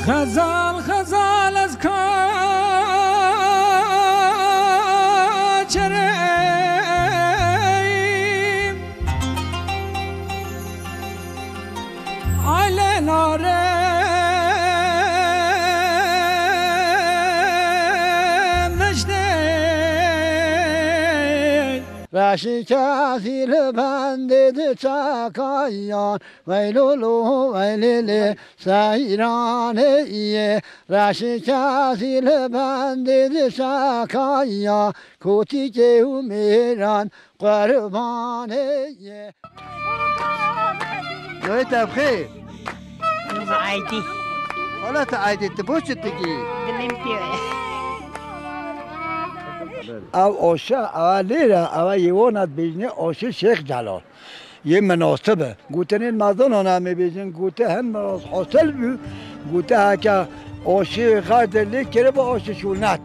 خزال خزال از کاچریم آیل ناره رشی کسی لبنده چکایان ویلولو ویلیلی سیرانه ایه رشی کسی لبنده چکایان کوتی که او میران قربانه ایه نوی تبخیر عادي ولا تعيدي تبوش تجي دلم فيه او آشه اولیره او یوانت بیجنه آشه شیخ جلال یه مناسبه گوتنین مردان هم بیجن گوته هم مناسب حاصل بی گوته ها که آشه خرد لی کره با آشه شونت